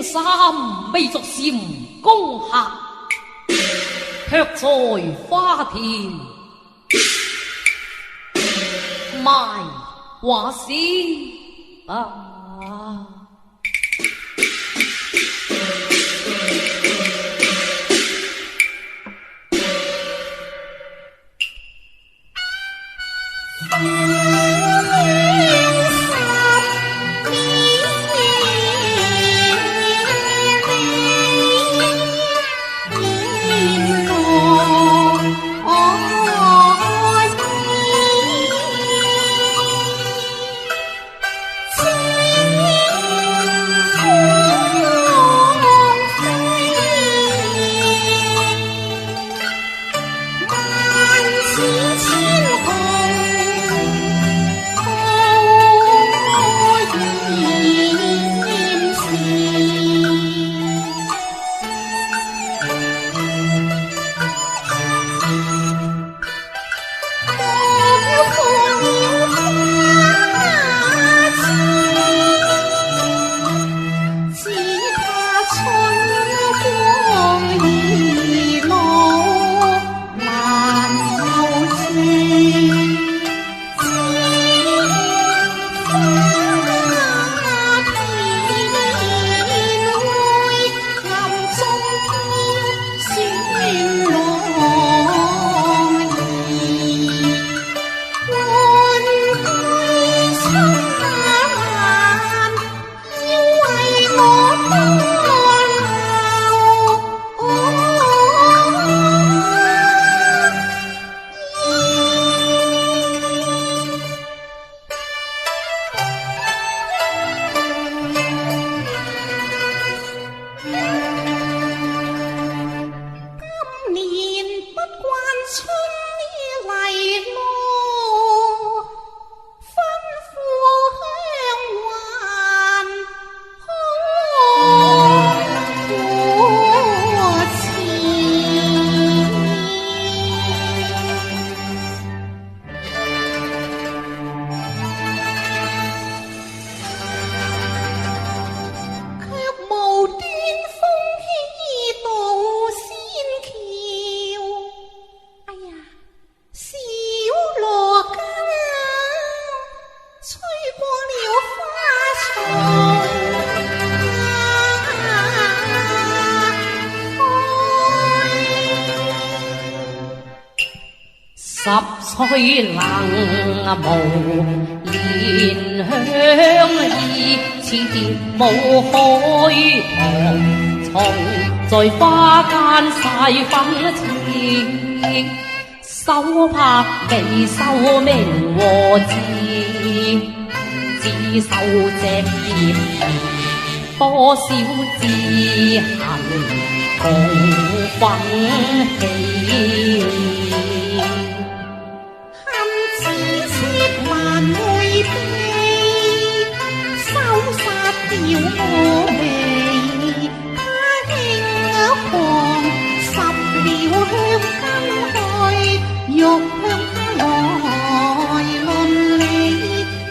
三未逐禪攻客，卻在花田賣畫師啊！10歲能無蓮香意，似蝶舞開堂，藏在花間曬粉刺，手拍未收名和字，只收隻葉多少字痕同奮起。要我味，他輕狂拾了香根去，欲向他來論理，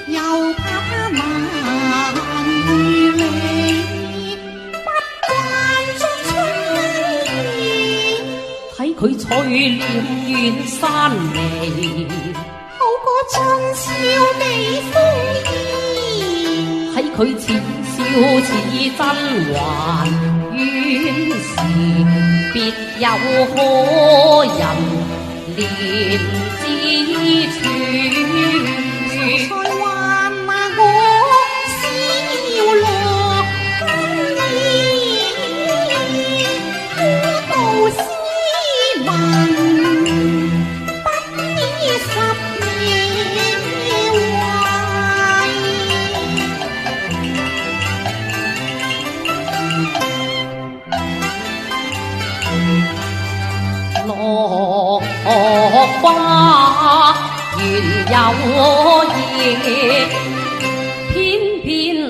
又怕他難回理，不慣作春意，睇佢翠臉遠山眉，好過春宵美風衣，睇佢似似真還冤時，別有可人憐之處。才還我笑落根意，孤道斯文，不依十夜懷。落花原有意，偏偏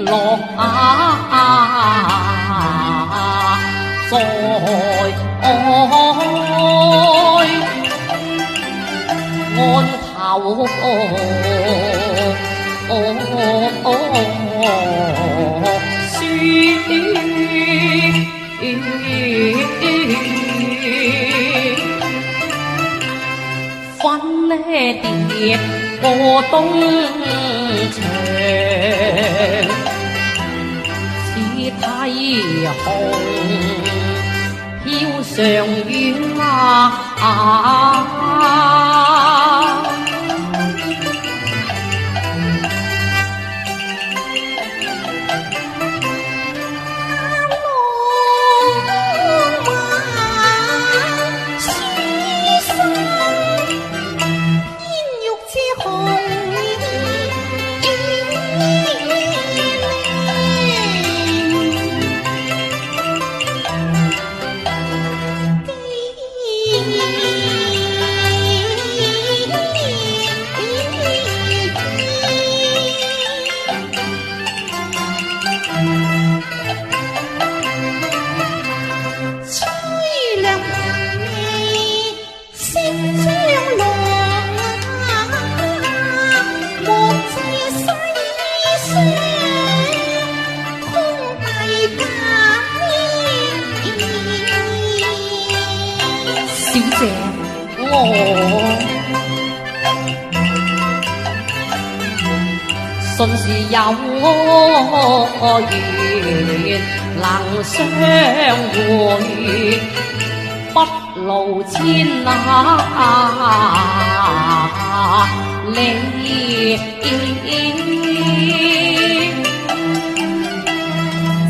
落在岸頭雪。分呢蝶過冬長，似梯紅飄上遠啊！小姐，我信是有緣能相會，不勞千里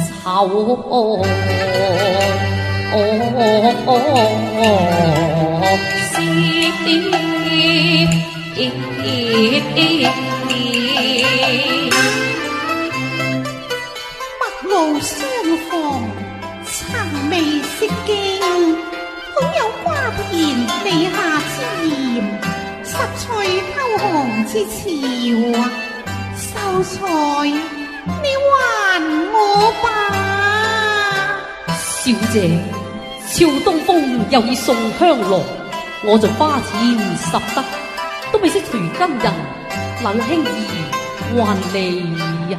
愁。陌路相逢曾未識經，好有瓜田李下之嫌，拾取偷紅之潮啊！秀才，你還我吧。小姐，朝東風又已送香來，我盡花錢拾得，都未識隨根人，能輕易還你呀？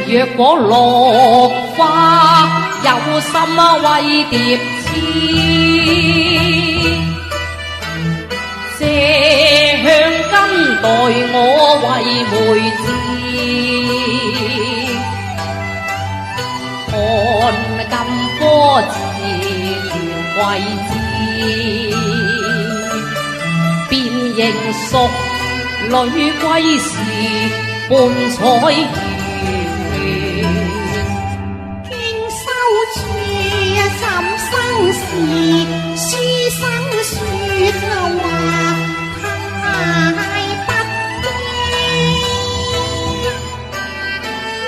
若果落花有心為蝶痴，借香根待我為梅枝，看金科自權貴枝，便認淑女歸時伴彩月。生時書生說話太不羈，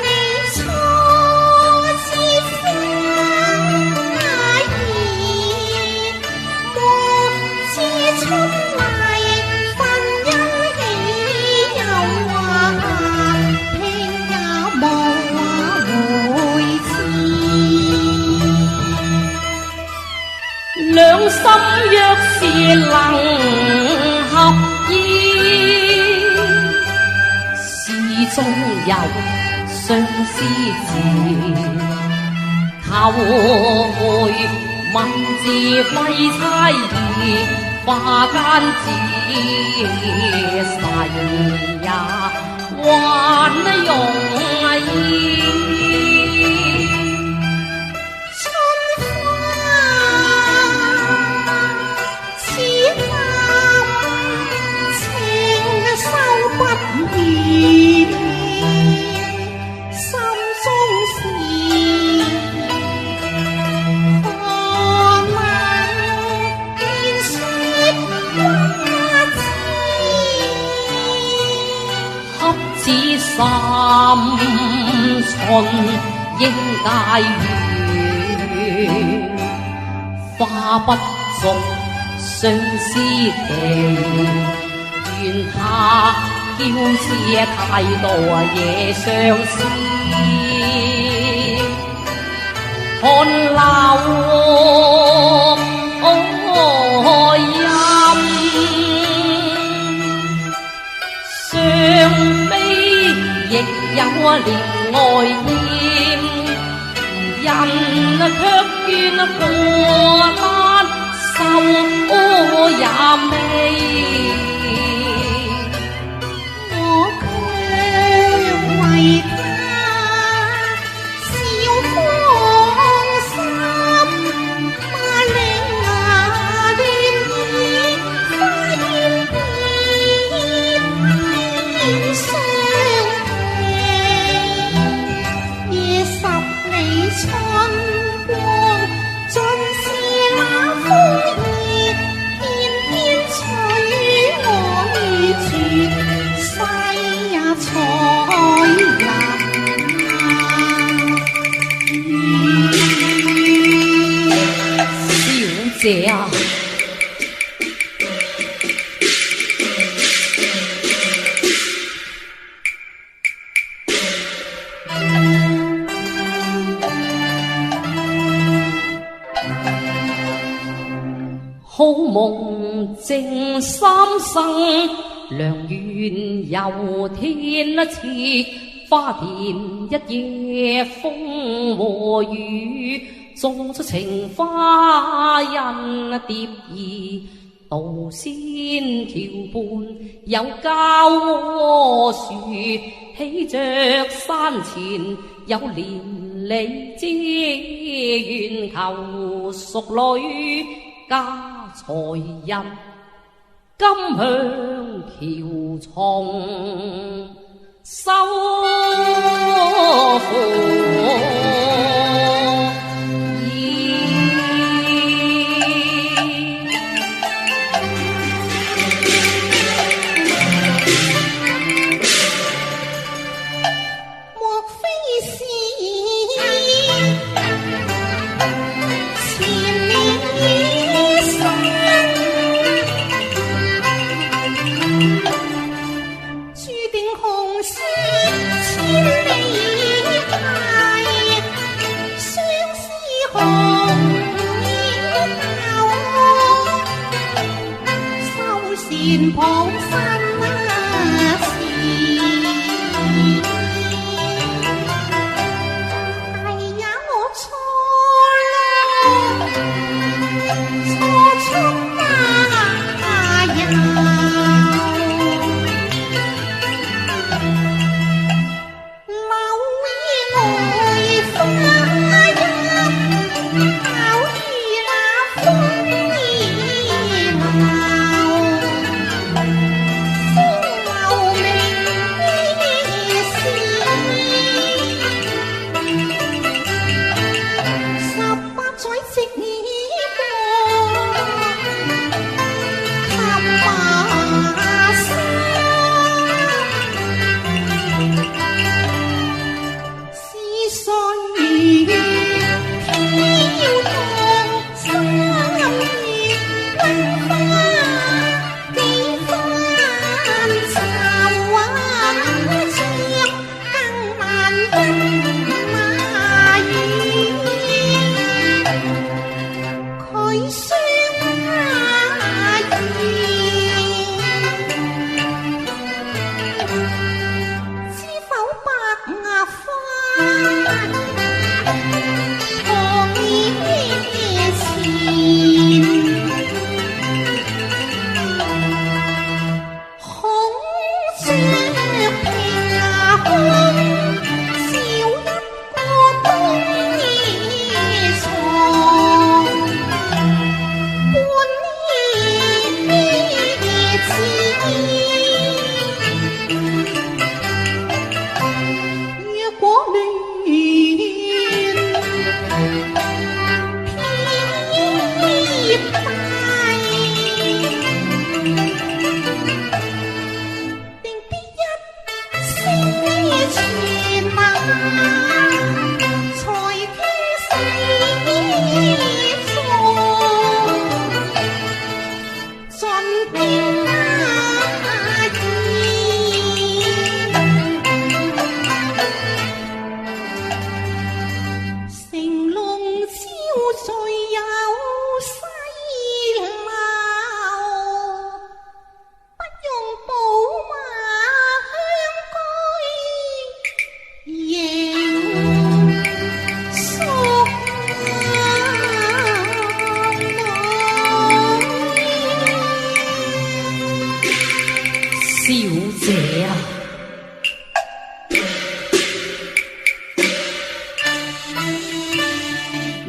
你初知風兒，莫知春麗分欣喜又話，聽也無回詞。兩心若是能合意，詩中有相思字，求回文字揮差異，花間子誓也還容易。心中事，何能見說花枝？恰似三春應解語，花不足相思地，願他嬌痴太多夜相思，看流陰。憐愛厭，人卻怨過難受也未。我卻為他笑芳心，馬領雅亂意，花煙變變相期。夜十里春光，盡是那風意，偏偏取我於絕世也才人小姐啊，好夢正三生，良緣由天賜，花田一夜風和雨，種出情花印蝶兒，渡仙橋畔有郊柯樹，起着山前有連理枝，願求淑女家財人，今向橋床收貨意。莫非是前年已生，注定紅絲千里派，相思紅葉舊，修繕傍身時。係也我錯啦，錯出那遊，留意愛花音，巧遇那風兒流，風流明18載直過，冚巴沙。是誰飄蕩三月溫花幾番愁啊，像更難分馬語。佢相依，知否白鴨花糖衣前，孔雀屏空，少一個冬衣藏。半年前，若果戀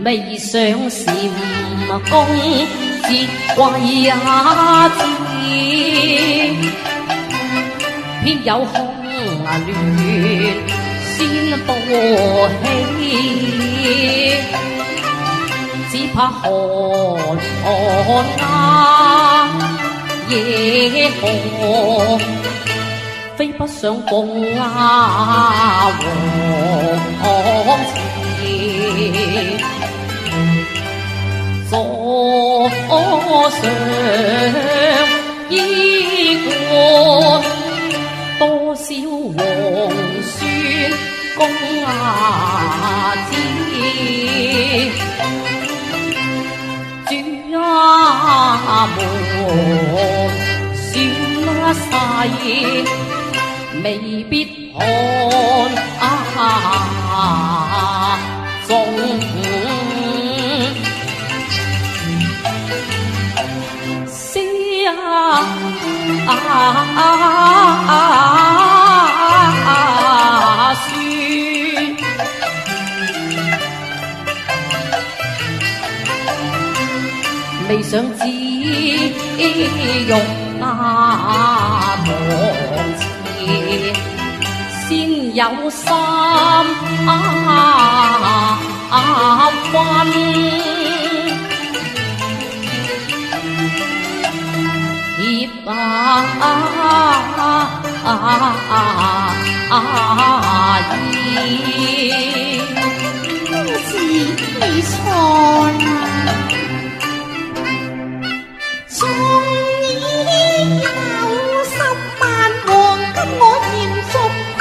未上禪宮節貴也知，偏有空亂先報喜，只怕寒夜寒，非不想共王前，座上衣冠，多少皇孫公子，主門宣誓，未必看中。未想知玉堂前，先有三分。葉意，公子你錯啦！縱已有10萬黃金我願續批，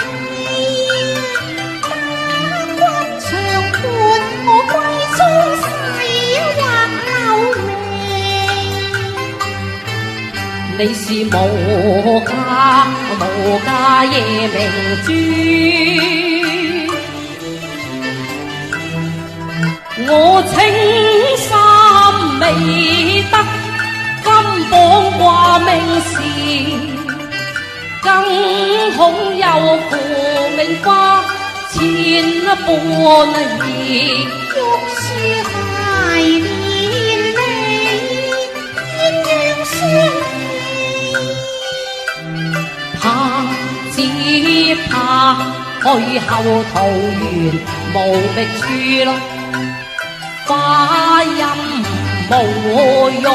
打軍長伴我歸宗誓或留名。你是無價夜明珠，我情深未得金榜掛名時，更恐有負名花千般意。玉樹孩年你鴛鴦相只怕去後桃源無覓處咯，花音無用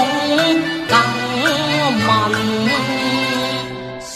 更問誰？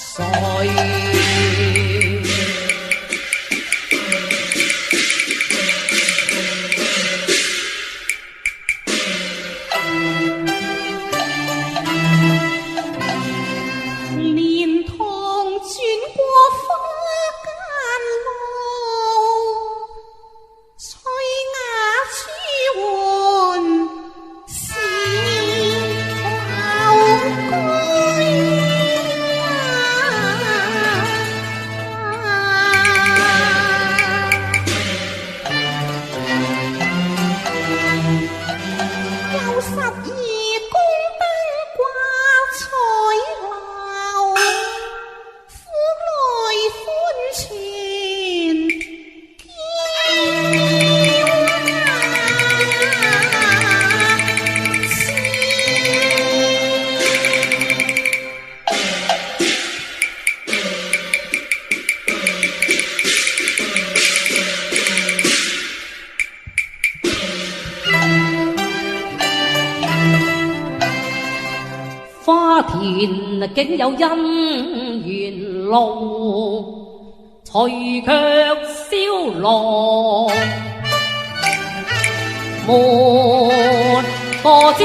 花田竟有姻緣路，隨卻蕭落，沒個知